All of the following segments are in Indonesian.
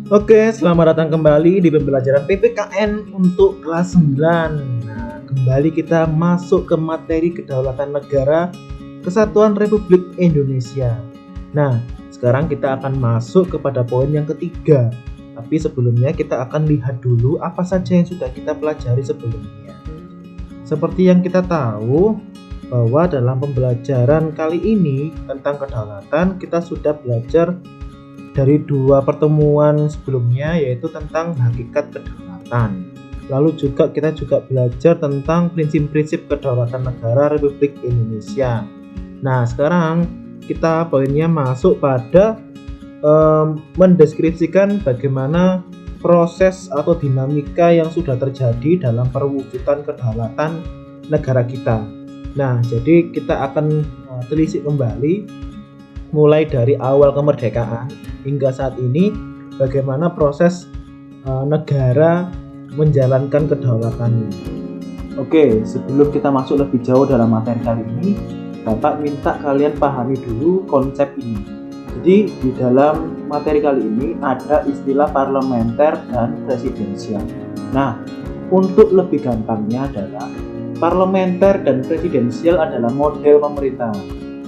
Oke, selamat datang kembali di pembelajaran PPKN untuk kelas 9. Nah, kembali kita masuk ke materi kedaulatan negara Kesatuan Republik Indonesia. Nah, sekarang kita akan masuk kepada poin yang ketiga. Tapi sebelumnya kita akan lihat dulu apa saja yang sudah kita pelajari sebelumnya. Seperti yang kita tahu bahwa dalam pembelajaran kali ini tentang kedaulatan kita sudah belajar dari dua pertemuan sebelumnya, yaitu tentang hakikat kedaulatan. Lalu kita juga belajar tentang prinsip-prinsip kedaulatan negara Republik Indonesia. Nah, sekarang kita poinnya masuk pada mendeskripsikan bagaimana proses atau dinamika yang sudah terjadi dalam perwujudan kedaulatan negara kita. Nah, jadi kita akan telisik kembali mulai dari awal kemerdekaan hingga saat ini bagaimana proses negara menjalankan kedaulatannya. Oke, sebelum kita masuk lebih jauh dalam materi kali ini, Bapak minta kalian pahami dulu konsep ini. Jadi di dalam materi kali ini ada istilah parlementer dan presidensial. Nah, untuk lebih gampangnya adalah parlementer dan presidensial adalah model pemerintahan.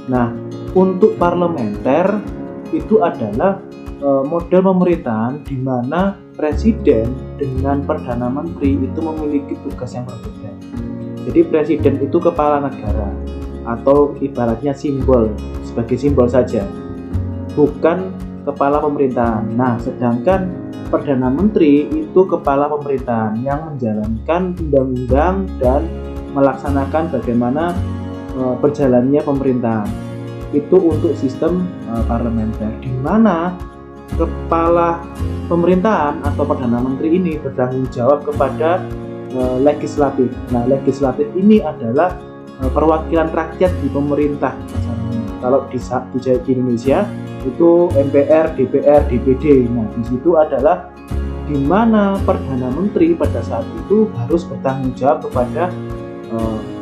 Nah, untuk parlementer itu adalah model pemerintahan di mana presiden dengan perdana menteri itu memiliki tugas yang berbeda. Jadi presiden itu kepala negara atau ibaratnya sebagai simbol saja, bukan kepala pemerintahan. Nah, sedangkan perdana menteri itu kepala pemerintahan yang menjalankan undang-undang dan melaksanakan bagaimana berjalannya pemerintahan. Itu untuk sistem parlementer, di mana kepala pemerintahan atau perdana menteri ini bertanggung jawab kepada legislatif. Nah, legislatif ini adalah perwakilan rakyat di pemerintah. Kalau di Indonesia itu MPR, DPR, DPD. Nah, di situ adalah di mana perdana menteri pada saat itu harus bertanggung jawab kepada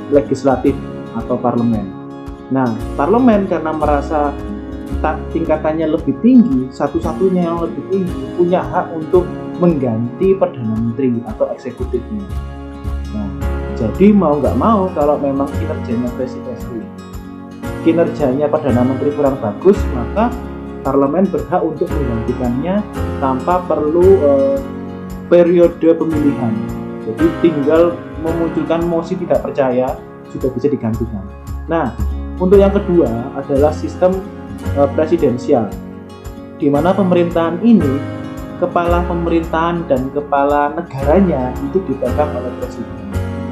legislatif atau parlemen. Nah, parlemen karena merasa tingkatannya lebih tinggi, satu-satunya yang lebih tinggi, punya hak untuk mengganti perdana menteri atau eksekutifnya. Nah, jadi mau nggak mau kalau memang kinerjanya perdana menteri kurang bagus, maka parlemen berhak untuk menggantikannya tanpa perlu periode pemilihan. Jadi tinggal memunculkan mosi tidak percaya sudah bisa digantikan. Nah, untuk yang kedua adalah sistem presidensial, di mana pemerintahan ini, kepala pemerintahan dan kepala negaranya itu dipegang oleh presiden,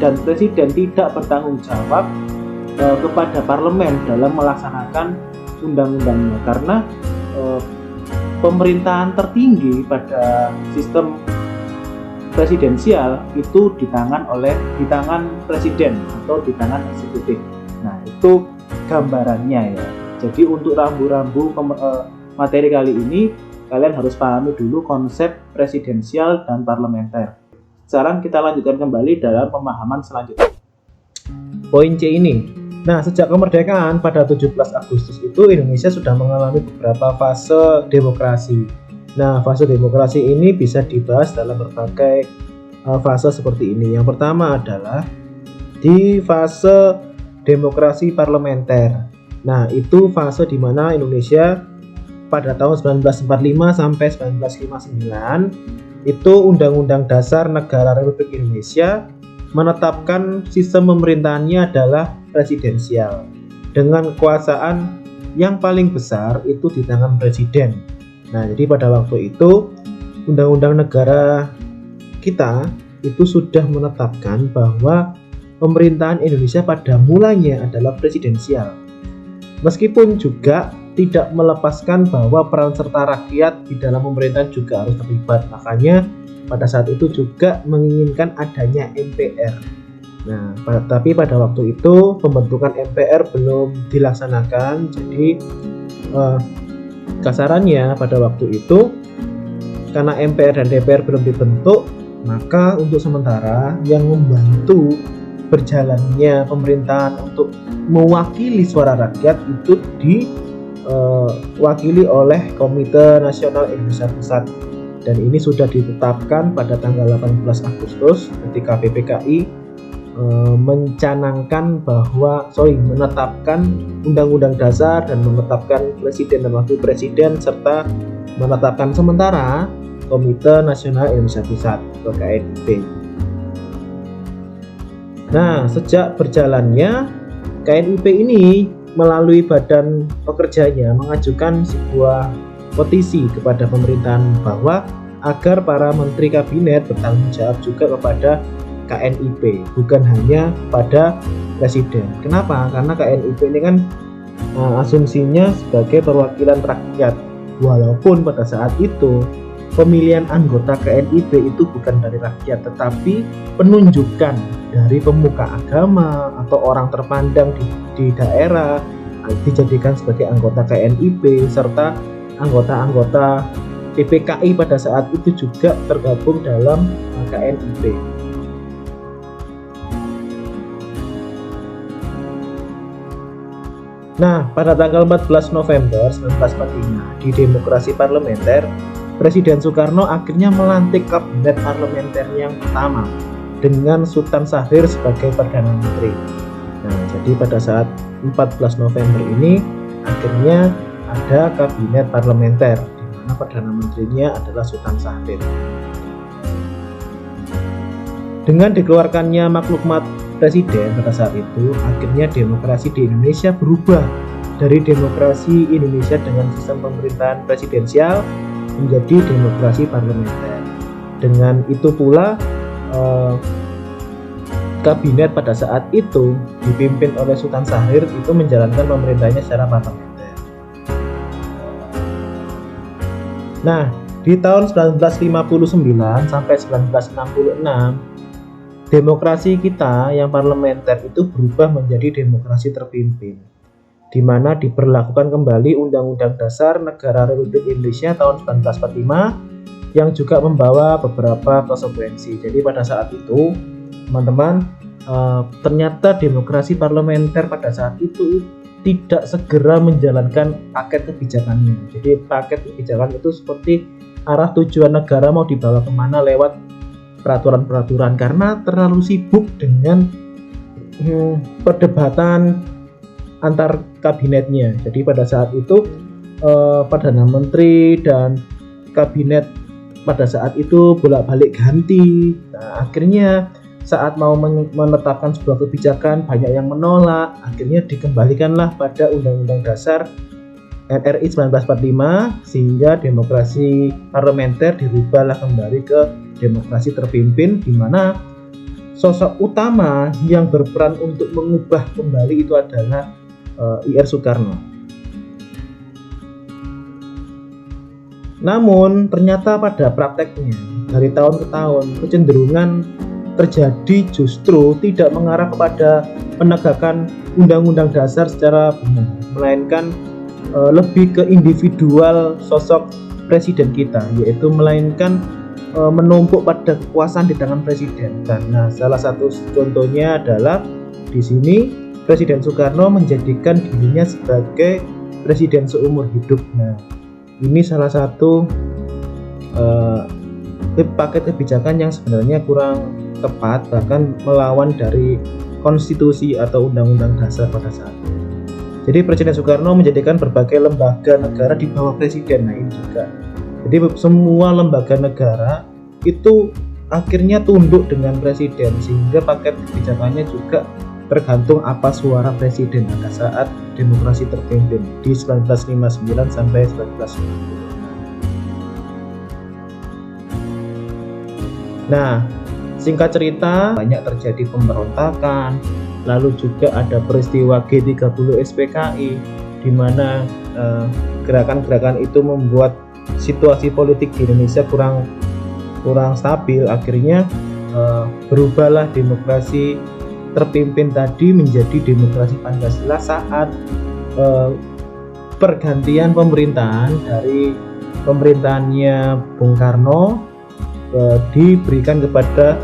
dan presiden tidak bertanggung jawab kepada parlemen dalam melaksanakan undang-undangnya, karena pemerintahan tertinggi pada sistem presidensial itu di tangan presiden atau di tangan eksekutif. Nah, itu gambarannya ya. Jadi untuk rambu-rambu materi kali ini kalian harus pahami dulu konsep presidensial dan parlementer. Sekarang kita lanjutkan kembali dalam pemahaman selanjutnya. Poin C ini. Nah, sejak kemerdekaan pada 17 Agustus itu Indonesia sudah mengalami beberapa fase demokrasi. Nah, fase demokrasi ini bisa dibahas dalam berbagai fase seperti ini. Yang pertama adalah di fase demokrasi parlementer. Nah, itu fase di mana Indonesia pada tahun 1945 sampai 1959 itu Undang-Undang Dasar Negara Republik Indonesia menetapkan sistem pemerintahannya adalah presidensial dengan kekuasaan yang paling besar itu di tangan presiden. Nah, jadi pada waktu itu Undang-Undang Negara kita itu sudah menetapkan bahwa pemerintahan Indonesia pada mulanya adalah presidensial. Meskipun juga tidak melepaskan bahwa peran serta rakyat di dalam pemerintahan juga harus terlibat. Makanya pada saat itu juga menginginkan adanya MPR. Nah, tapi pada waktu itu pembentukan MPR belum dilaksanakan. Jadi kasarannya pada waktu itu karena MPR dan DPR belum dibentuk, maka untuk sementara yang membantu berjalannya pemerintahan untuk mewakili suara rakyat itu diwakili oleh Komite Nasional Indonesia Pusat dan ini sudah ditetapkan pada tanggal 18 Agustus ketika PPKI menetapkan Undang-Undang Dasar dan menetapkan Presiden dan Wakil Presiden serta menetapkan sementara Komite Nasional Indonesia Pusat atau KNIP. Nah, sejak berjalannya KNIP ini melalui badan pekerjanya mengajukan sebuah petisi kepada pemerintahan bahwa agar para menteri kabinet bertanggung jawab juga kepada KNIP, bukan hanya pada presiden. Kenapa? Karena KNIP ini kan asumsinya sebagai perwakilan rakyat, walaupun pada saat itu pemilihan anggota KNIP itu bukan dari rakyat, tetapi penunjukan dari pemuka agama atau orang terpandang di daerah dijadikan sebagai anggota KNIP, serta anggota-anggota PPKI pada saat itu juga tergabung dalam KNIP. Nah, pada tanggal 14 November 1945 di demokrasi parlementer, Presiden Soekarno akhirnya melantik kabinet parlementer yang pertama dengan Sultan Syahrir sebagai Perdana Menteri. Nah, jadi pada saat 14 November ini akhirnya ada kabinet parlementer di mana Perdana Menterinya adalah Sultan Syahrir. Dengan dikeluarkannya maklumat presiden pada saat itu, akhirnya demokrasi di Indonesia berubah dari demokrasi Indonesia dengan sistem pemerintahan presidensial menjadi demokrasi parlementer. Dengan itu pula kabinet pada saat itu dipimpin oleh Sultan Syahrir itu menjalankan pemerintahnya secara parlementer. Nah, di tahun 1959 sampai 1966, demokrasi kita yang parlementer itu berubah menjadi demokrasi terpimpin, di mana diberlakukan kembali Undang-Undang Dasar Negara Republik Indonesia tahun 1945 yang juga membawa beberapa konsekuensi. Jadi pada saat itu, teman-teman, ternyata demokrasi parlementer pada saat itu tidak segera menjalankan paket kebijakannya. Jadi paket kebijakan itu seperti arah tujuan negara mau dibawa kemana lewat peraturan-peraturan, karena terlalu sibuk dengan perdebatan antar kabinetnya. Jadi pada saat itu Perdana Menteri dan kabinet pada saat itu bolak-balik ganti. Nah, akhirnya saat mau menetapkan sebuah kebijakan banyak yang menolak, akhirnya dikembalikanlah pada Undang-Undang Dasar RI 1945 sehingga demokrasi parlementer dirubahlah kembali ke demokrasi terpimpin, di mana sosok utama yang berperan untuk mengubah kembali itu adalah IR Soekarno. Namun ternyata pada prakteknya dari tahun ke tahun kecenderungan terjadi justru tidak mengarah kepada penegakan Undang-Undang Dasar secara benar, melainkan lebih ke individual sosok presiden kita, yaitu melainkan menumpuk pada kekuasaan di tangan presiden. Karena salah satu contohnya adalah di sini Presiden Soekarno menjadikan dirinya sebagai presiden seumur hidup. Nah, ini salah satu paket kebijakan yang sebenarnya kurang tepat, bahkan melawan dari konstitusi atau undang-undang dasar pada saat itu. Jadi Presiden Soekarno menjadikan berbagai lembaga negara di bawah presiden. Nah, ini juga. Jadi semua lembaga negara itu akhirnya tunduk dengan presiden, sehingga paket kebijakannya juga tergantung apa suara presiden pada saat demokrasi terpimpin di 1959 sampai 1990. Nah, singkat cerita, banyak terjadi pemberontakan, lalu juga ada peristiwa G30 SPKI, di mana gerakan-gerakan itu membuat situasi politik di Indonesia kurang stabil. Akhirnya berubahlah demokrasi terpimpin tadi menjadi demokrasi Pancasila saat pergantian pemerintahan dari pemerintahannya Bung Karno diberikan kepada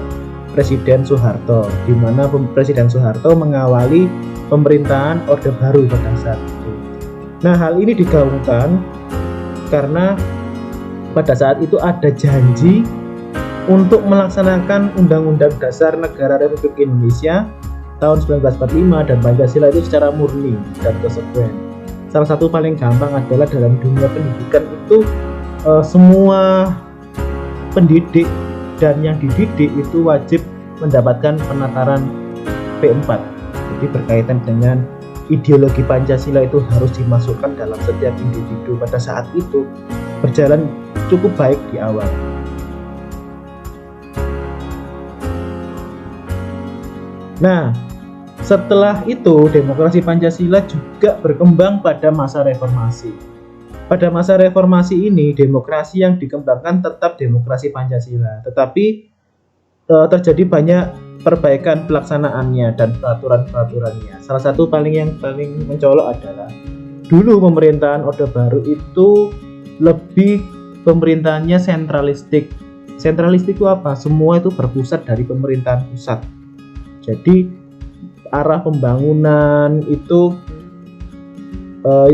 Presiden Soeharto, di mana Presiden Soeharto mengawali pemerintahan Orde Baru pada saat itu. Nah, hal ini digaungkan karena pada saat itu ada janji untuk melaksanakan Undang-Undang Dasar Negara Republik Indonesia tahun 1945 dan Pancasila itu secara murni dan konsekuen. Salah satu paling gampang adalah dalam dunia pendidikan itu semua pendidik dan yang dididik itu wajib mendapatkan penataran P4. Jadi berkaitan dengan ideologi Pancasila itu harus dimasukkan dalam setiap individu. Pada saat itu berjalan cukup baik di awal. Nah, setelah itu demokrasi Pancasila juga berkembang pada masa reformasi. Pada masa reformasi ini demokrasi yang dikembangkan tetap demokrasi Pancasila, tetapi terjadi banyak perbaikan pelaksanaannya dan peraturan-peraturannya. Salah satu yang paling mencolok adalah dulu pemerintahan Orde Baru itu lebih pemerintahannya sentralistik. Sentralistik itu apa? Semua itu berpusat dari pemerintahan pusat. Jadi arah pembangunan itu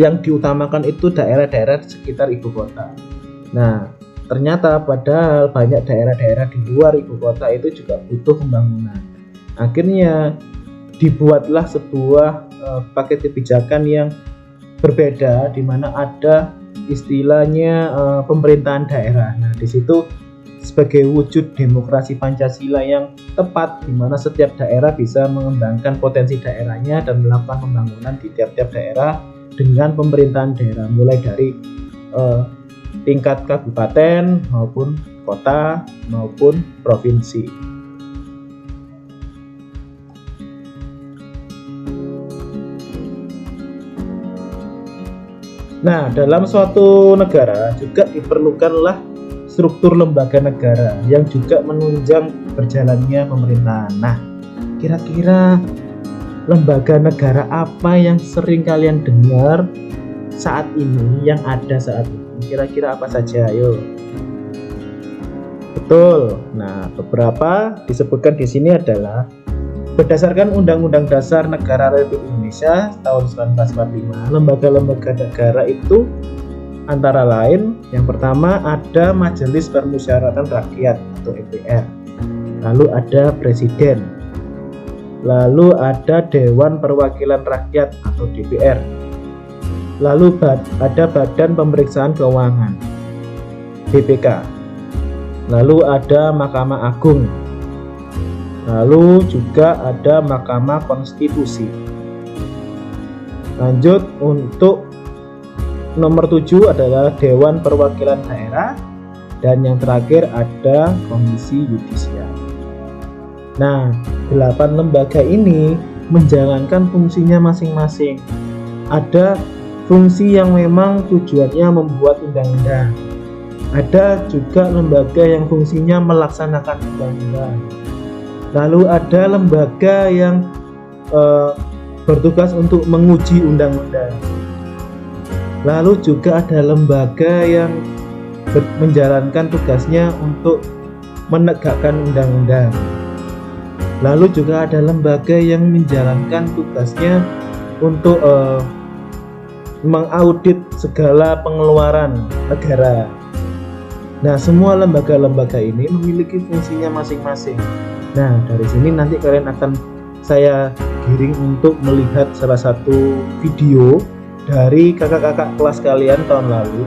yang diutamakan itu daerah-daerah sekitar ibu kota. Nah, ternyata padahal banyak daerah-daerah di luar ibu kota itu juga butuh pembangunan. Akhirnya dibuatlah sebuah paket kebijakan yang berbeda, di mana ada istilahnya pemerintahan daerah. Nah, di situ sebagai wujud demokrasi Pancasila yang tepat, di mana setiap daerah bisa mengembangkan potensi daerahnya dan melakukan pembangunan di tiap-tiap daerah dengan pemerintahan daerah, mulai dari tingkat kabupaten maupun kota maupun provinsi. Nah, dalam suatu negara juga diperlukanlah struktur lembaga negara yang juga menunjang berjalannya pemerintahan. Nah, kira-kira lembaga negara apa yang sering kalian dengar saat ini, yang ada saat ini? Kira-kira apa saja? Ayo. Betul. Nah, beberapa disebutkan di sini adalah berdasarkan Undang-Undang Dasar Negara Republik Indonesia tahun 1945, lembaga-lembaga negara itu antara lain, yang pertama ada Majelis Permusyawaratan Rakyat atau MPR, lalu ada Presiden, lalu ada Dewan Perwakilan Rakyat atau DPR, lalu ada Badan Pemeriksaan Keuangan BPK, lalu ada Mahkamah Agung, lalu juga ada Mahkamah Konstitusi. Lanjut, untuk nomor 7 adalah Dewan Perwakilan Daerah, dan yang terakhir ada Komisi Yudisial. Nah, 8 lembaga ini menjalankan fungsinya masing-masing. Ada fungsi yang memang tujuannya membuat undang-undang. Ada juga lembaga yang fungsinya melaksanakan undang-undang. Lalu ada lembaga yang bertugas untuk menguji undang-undang. Lalu juga ada lembaga yang menjalankan tugasnya untuk menegakkan undang-undang. Lalu juga ada lembaga yang menjalankan tugasnya untuk mengaudit segala pengeluaran negara. Nah, semua lembaga-lembaga ini memiliki fungsinya masing-masing. Nah, dari sini nanti kalian akan saya giring untuk melihat salah satu video dari kakak-kakak kelas kalian tahun lalu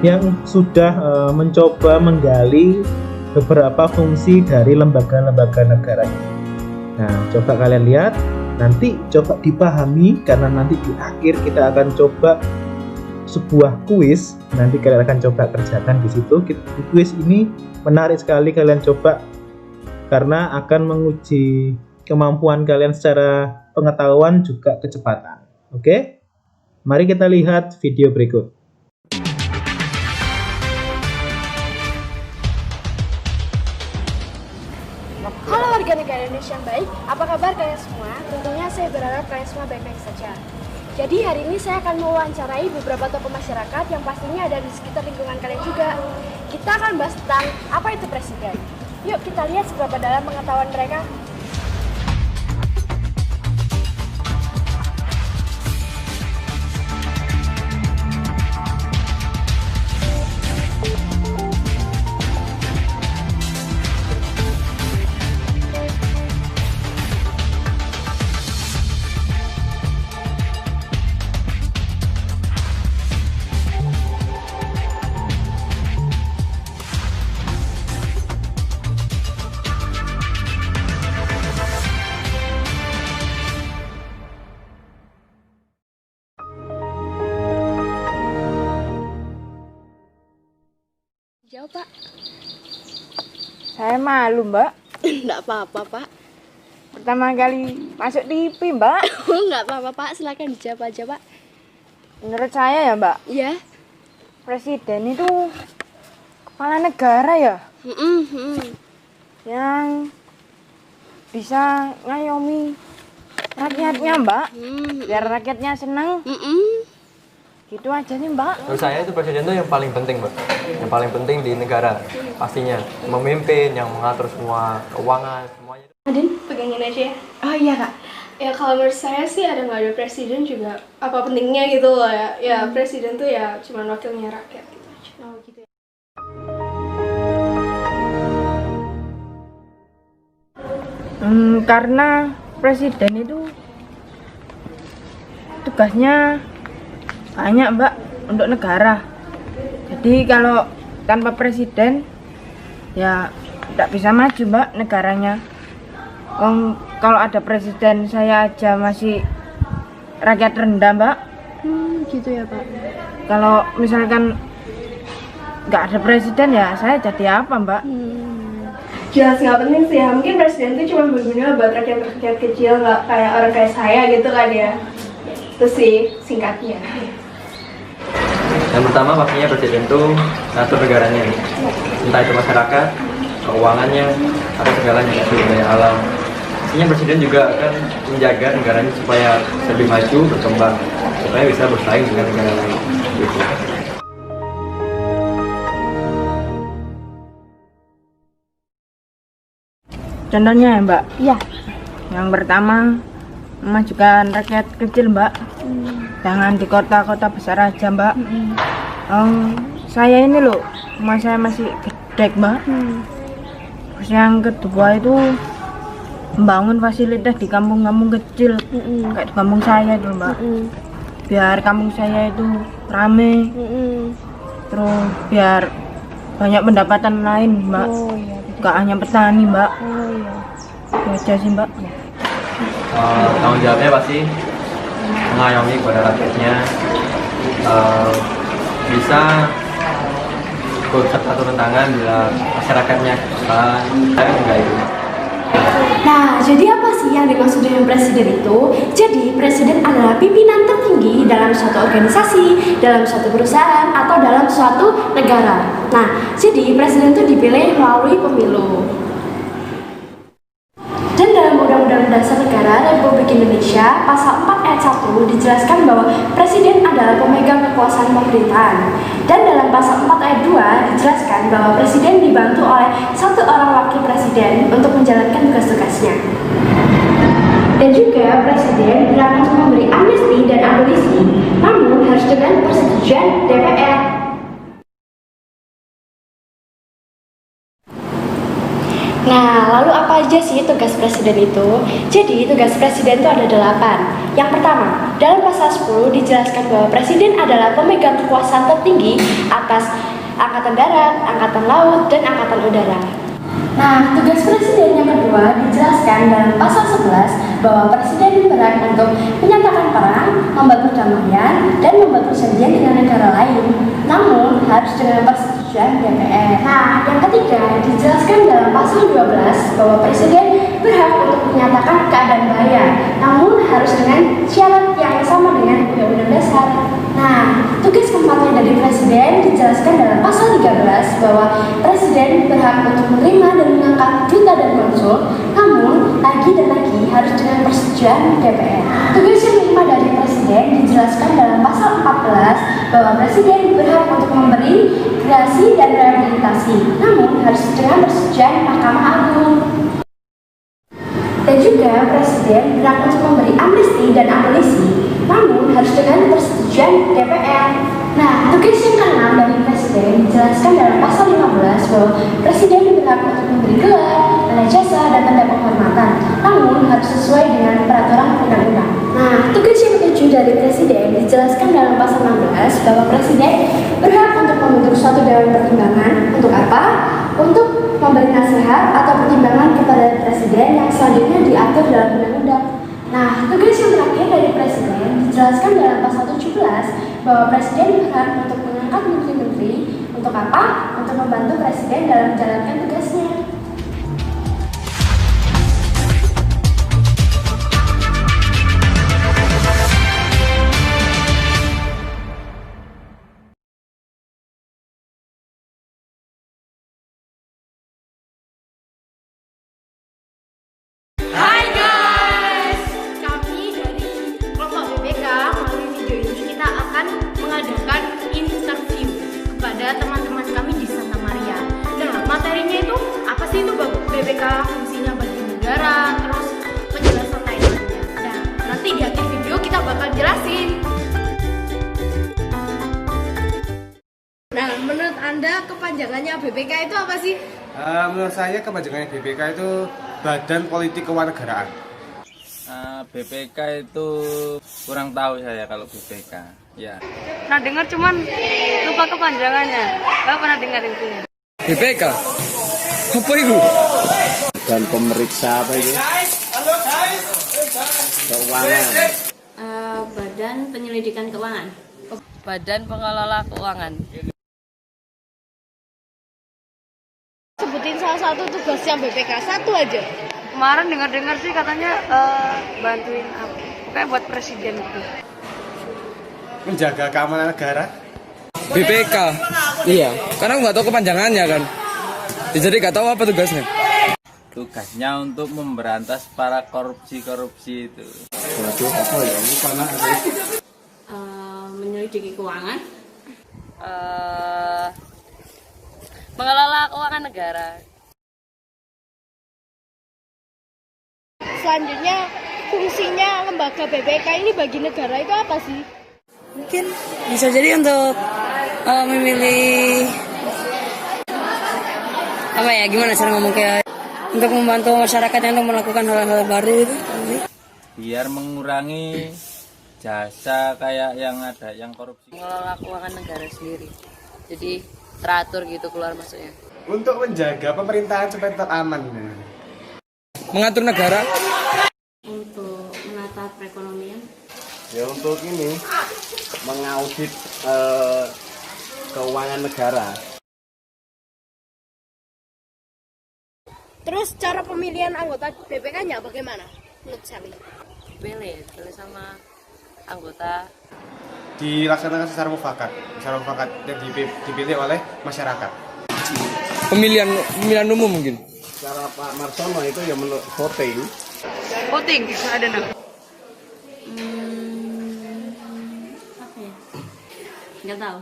yang sudah mencoba menggali beberapa fungsi dari lembaga-lembaga negara ini. Nah, coba kalian lihat, nanti coba dipahami, karena nanti di akhir kita akan coba sebuah kuis. Nanti kalian akan coba kerjakan di situ. Kuis ini menarik sekali, kalian coba, karena akan menguji kemampuan kalian secara pengetahuan juga kecepatan. Oke? Mari kita lihat video berikut. Halo warga negara Indonesia yang baik, apa kabar kalian semua? Tentunya saya berharap kalian semua baik-baik saja. Jadi hari ini saya akan mewawancarai beberapa tokoh masyarakat yang pastinya ada di sekitar lingkungan kalian juga. Kita akan bahas tentang apa itu presiden. Yuk kita lihat seberapa dalam pengetahuan mereka. Pak? Saya malu, Mbak. Enggak apa-apa, Pak. Pertama kali masuk TV, Mbak. Enggak apa-apa, Pak. Silakan dijawab aja, Pak. Menurut saya ya, Mbak, Iya. presiden itu kepala negara ya, Mm-mm. yang bisa ngayomi rakyatnya, Mbak. Biar rakyatnya senang. Mm-mm. Gitu aja nih, Mbak. Menurut saya itu presiden itu yang paling penting, Mbak. Yang paling penting di negara pastinya. Memimpin, yang mengatur semua keuangan, semuanya. Adin, pegangin aja ya. Oh iya, Kak. Ya kalau menurut saya sih ada nggak ada presiden juga apa pentingnya gitu loh ya. Ya presiden tuh ya cuma wakilnya rakyat gitu aja. Oh gitu ya. Karena presiden itu tugasnya banyak, Mbak, untuk negara. Jadi kalau tanpa presiden ya tidak bisa maju, Mbak, negaranya. Kalau ada presiden saya aja masih rakyat rendah, Mbak. Gitu ya Pak. Kalau misalkan nggak ada presiden ya saya jadi apa, Mbak? Jelas nggak penting sih ya. Mungkin presiden itu cuma berguna buat rakyat kecil, nggak kayak orang kayak saya gitu kan ya. Itu sih singkatnya. Yang pertama pastinya presiden itu ngatur negaranya. Entah itu masyarakat, keuangannya, atau segalanya, sumber daya alam. Pastinya presiden juga akan menjaga negaranya supaya lebih maju, berkembang, supaya bisa bersaing dengan negara lain. Gitu. Contohnya ya, Mbak. Iya. Yang pertama memajukan rakyat kecil, Mbak. Jangan di kota-kota besar aja, Mbak. Saya ini loh, rumah saya masih gede, Mbak. Terus yang kedua itu membangun fasilitas di kampung-kampung kecil, kayak di kampung saya itu, Mbak. Biar kampung saya itu rame, terus biar banyak pendapatan lain, Mbak. Oh iya. Gak hanya petani, Mbak. Oh iya. Itu aja sih, Mbak. Tanggung jawabnya pasti mengayomi kepada rakyatnya, bisa ikut serta turun tangan bila masyarakatnya kesusahan. Saya enggak itu. Nah, jadi apa sih yang dimaksud dengan presiden itu? Jadi, presiden adalah pimpinan tertinggi dalam suatu organisasi, dalam suatu perusahaan, atau dalam suatu negara. Nah, jadi presiden itu dipilih melalui pemilu. Dan dalam Undang-Undang Dasar Negara Republik Indonesia, Pasal 4 ayat 1 dijelaskan bahwa presiden adalah pemegang kekuasaan pemerintahan. Dan dalam Pasal 4 ayat 2 dijelaskan bahwa presiden dibantu oleh satu orang wakil presiden untuk menjalankan tugas-tugasnya. Dan juga presiden berhak untuk memberi amnesti dan abolisi, namun harus dengan persetujuan DPR. Nah, lalu apa aja sih tugas presiden itu? Jadi, tugas presiden itu ada 8. Yang pertama, dalam pasal 10 dijelaskan bahwa presiden adalah pemegang kekuasaan tertinggi atas angkatan darat, angkatan laut, dan angkatan udara. Nah, tugas presiden yang kedua dijelaskan dalam pasal 11 bahwa presiden berhak untuk menyatakan perang, membuat perdamaian, dan membuat perjanjian dengan negara lain. Namun, harus dengan persetujuan DPR. Nah, yang ketiga dijelaskan dalam pasal 12 bahwa presiden berhak untuk menyatakan keadaan bahaya, namun harus dengan syarat yang sama dengan Undang-Undang Dasar. Nah, tugas keempatnya dari presiden dijelaskan dalam pasal 13 bahwa presiden berhak untuk menerima dan mengangkat duta dan konsul, namun lagi dan lagi harus dengan persetujuan DPR. Tugas yang kelima dari presiden dijelaskan dalam pasal 14 bahwa presiden berhak untuk memberi gerasi dan rehabilitasi, namun harus dengan persetujuan Mahkamah Agung. Dan juga presiden berhak untuk memberi amnesti dan abolisi, namun harus dengan persetujuan DPR. Nah, tugas yang keenam dari presiden dijelaskan dalam pasal 15 bahwa presiden berhak untuk memberi gelar, tanda jasa, dan tanda penghormatan, namun harus sesuai dengan peraturan undang-undang. Nah, tugas yang ketujuh dari presiden dijelaskan dalam pasal 16 bahwa presiden berhak untuk membentuk suatu dewan pertimbangan. Untuk apa? Untuk memberi nasihat atau pertimbangan kepada presiden yang selanjutnya diatur dalam undang-undang. Nah, tugas yang terakhir dari presiden dijelaskan dalam pasal 17 bahwa presiden berhak untuk mengangkat menteri-menteri, Untuk apa? Untuk membantu Presiden dalam menjalankan tugasnya. Hai guys, kami dari kelompok BPK melalui video ini kita akan mengadakan interview kepada teman-teman kami di Santa Maria. Nah, materinya itu apa sih itu BPK, fungsinya bagi negara, terus penjelasan lainnya. Nah, nanti di akhir video kita bakal jelasin. Nah, menurut Anda kepanjangannya BPK itu apa sih? Menurut saya kepanjangannya BPK itu Badan Politik Kewarganegaraan. BPK itu kurang tahu saya kalau BPK. Ya. Pernah dengar cuman lupa kepanjangannya. Gak pernah dengar itu. BPK? Apa itu? Dan pemeriksa apa itu? Keuangan. Badan Penyelidikan Keuangan. Badan Pengelola Keuangan. Sebutin salah satu tugasnya BPK, satu aja. Kemarin dengar-dengar sih katanya bantuin apa? Kayak buat presiden gitu. Menjaga keamanan negara. BPK? Iya. Karena nggak tahu kepanjangannya kan. Jadi nggak tahu apa tugasnya. Tugasnya untuk memberantas para korupsi itu. Waduh, apa ya? Ini karena Menyelidiki keuangan. Mengelola keuangan negara. Selanjutnya, fungsinya lembaga BPK ini bagi negara itu apa sih? Mungkin bisa jadi untuk memilih apa ya, gimana cara ngomong, kayak untuk membantu masyarakat yang melakukan hal-hal baru itu. Biar mengurangi jasa kayak yang ada yang korupsi. Mengelola keuangan negara sendiri. Jadi teratur gitu keluar masuknya. Untuk menjaga pemerintahan supaya tetap aman. Mengatur negara. Untuk menata perekonomian. ya untuk ini mengaudit keuangan negara. Terus cara pemilihan anggota BPK-nya bagaimana menurut Sally? Pilih sama anggota. Dilaksanakan secara mufakat yang dipilih oleh masyarakat. Pemilihan umum mungkin. Cara Pak Marsono itu ya menurut voting. Voting ada nama. Apa ya? Nggak tahu.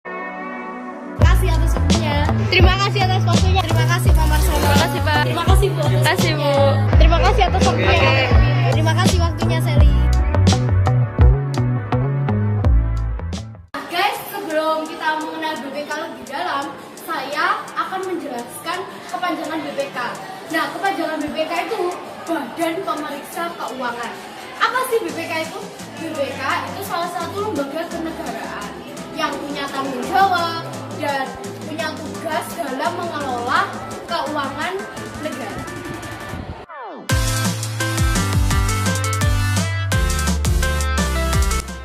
Terima kasih atas waktunya. Terima kasih atas waktunya. Terima kasih Pak Marsono. Terima kasih Pak. Terima kasih Bu. Terima kasih Bu. Terima kasih atas waktunya. Terima kasih waktunya Sally. Guys, sebelum kita mengenal BPK lebih dalam, saya akan menjelaskan kepanjangan BPK. Nah, kepanjangan BPK itu Badan Pemeriksa Keuangan. Apa sih BPK itu? BPK itu salah satu lembaga kenegaraan yang punya tanggung jawab dan punya tugas dalam mengelola keuangan negara.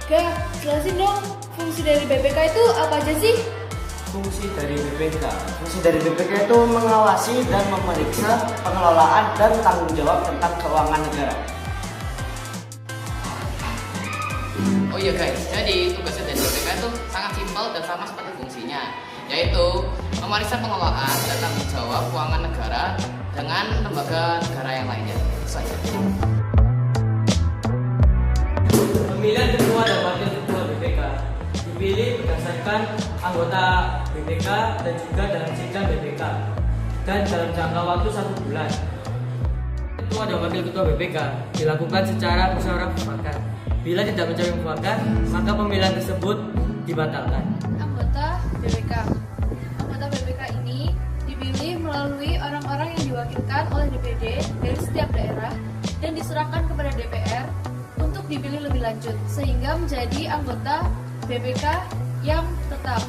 Oke, jelasin dong fungsi dari BPK itu apa aja sih? Fungsi dari BPK itu mengawasi dan memeriksa pengelolaan dan tanggung jawab tentang keuangan negara. Oh iya guys, jadi tugasnya dari BPK itu sangat simpel dan sama seperti fungsinya, yaitu memeriksa pengelolaan dan tanggung jawab keuangan negara dengan lembaga negara yang lainnya. Itu saja. Pemilihan ketua dan wakil ketua BPK dipilih berdasarkan anggota BPK dan juga dalam sidang BPK dan dalam jangka waktu 1 bulan. Ketua dan wakil ketua BPK dilakukan secara musyawarah mufakat. Bila tidak mencapai mufakat, maka pemilihan tersebut dibatalkan. Anggota BPK ini dipilih melalui orang-orang yang diwakilkan oleh DPD dari setiap daerah dan diserahkan kepada DPR untuk dipilih lebih lanjut sehingga menjadi anggota BPK yang tetap.